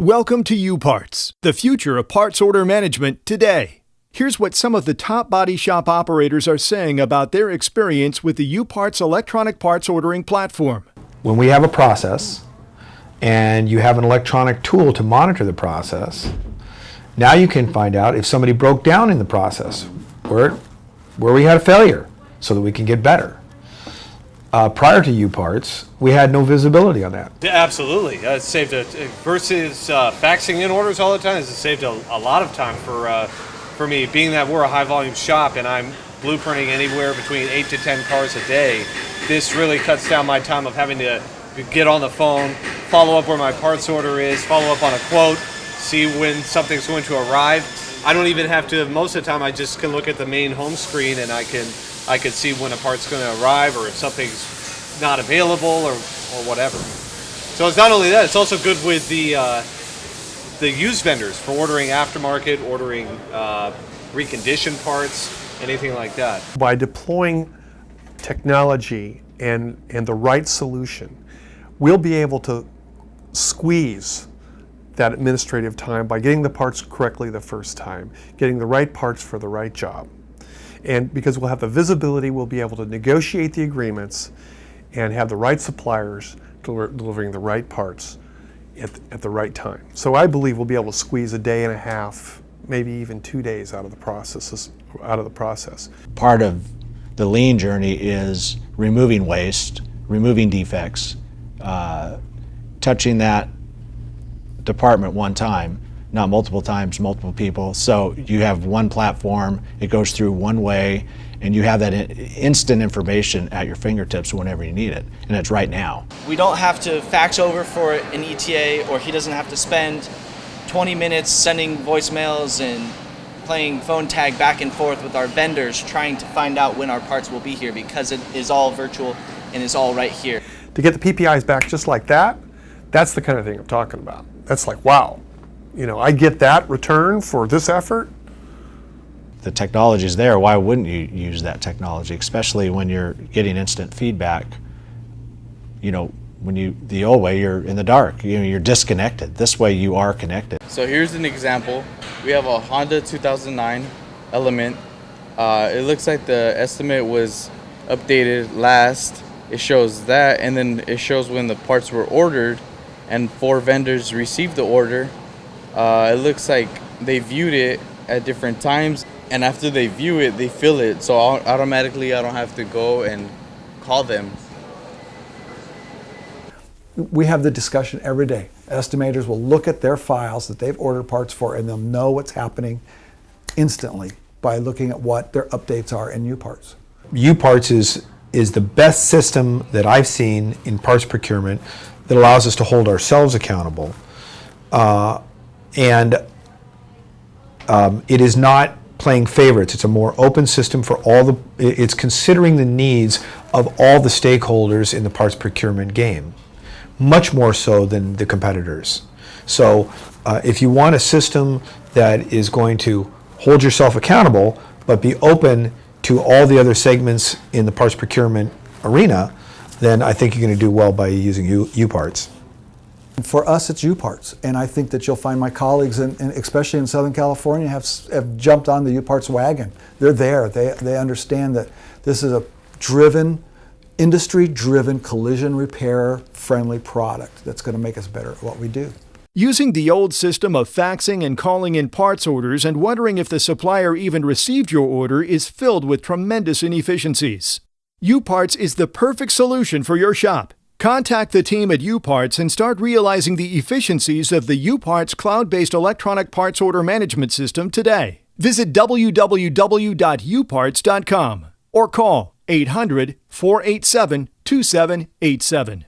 Welcome to uParts, the future of parts order management today. Here's what some of the top body shop operators are saying about their experience with the uParts electronic parts ordering platform. When we have a process and you have an electronic tool to monitor the process, now you can find out if somebody broke down in the process, where we had a failure, so that we can get better. Prior to uParts, we had no visibility on that. Yeah, absolutely. It saved versus faxing in orders all the time. It saved a lot of time for me, being that we're a high volume shop and I'm blueprinting anywhere between 8 to 10 cars a day. This really cuts down my time of having to get on the phone, follow up where my parts order is, follow up on a quote, see when something's going to arrive. I don't even have to, most of the time I just can look at the main home screen and I can see when a part's going to arrive or if something's not available or whatever. So it's not only that, it's also good with the used vendors for ordering aftermarket, ordering reconditioned parts, anything like that. By deploying technology and the right solution, we'll be able to squeeze that administrative time by getting the parts correctly the first time, getting the right parts for the right job. And because we'll have the visibility, we'll be able to negotiate the agreements and have the right suppliers delivering the right parts at the right time. So I believe we'll be able to squeeze a day and a half, maybe even 2 days out of the process. Part of the lean journey is removing waste, removing defects, touching that department one time, not multiple times, multiple people. So you have one platform, it goes through one way, and you have that instant information at your fingertips whenever you need it, and it's right now. We don't have to fax over for an ETA, or he doesn't have to spend 20 minutes sending voicemails and playing phone tag back and forth with our vendors trying to find out when our parts will be here, because it is all virtual and is all right here. To get the PPIs back just like that, that's the kind of thing I'm talking about. That's like, wow, you know, I get that return for this effort. The technology is there, why wouldn't you use that technology, especially when you're getting instant feedback? You know, the old way, you're in the dark, you're disconnected. This way you are connected. So here's an example. We have a Honda 2009 Element. It looks like the estimate was updated last. It shows that, and then it shows when the parts were ordered and 4 vendors received the order. It looks like they viewed it at different times, and after they view it, they fill it. So automatically I don't have to go and call them. We have the discussion every day. Estimators will look at their files that they've ordered parts for, and they'll know what's happening instantly by looking at what their updates are in uParts. uParts is the best system that I've seen in parts procurement that allows us to hold ourselves accountable. It is not playing favorites. It's a more open system for it's considering the needs of all the stakeholders in the parts procurement game, much more so than the competitors. So if you want a system that is going to hold yourself accountable, but be open to all the other segments in the parts procurement arena, then I think you're going to do well by using uParts. For us, it's uParts, and I think that you'll find my colleagues, especially in Southern California, have jumped on the uParts wagon. They're there. They understand that this is a industry-driven, collision repair-friendly product that's going to make us better at what we do. Using the old system of faxing and calling in parts orders and wondering if the supplier even received your order is filled with tremendous inefficiencies. uParts is the perfect solution for your shop. Contact the team at uParts and start realizing the efficiencies of the uParts cloud-based electronic parts order management system today. Visit www.uparts.com or call 800-487-2787.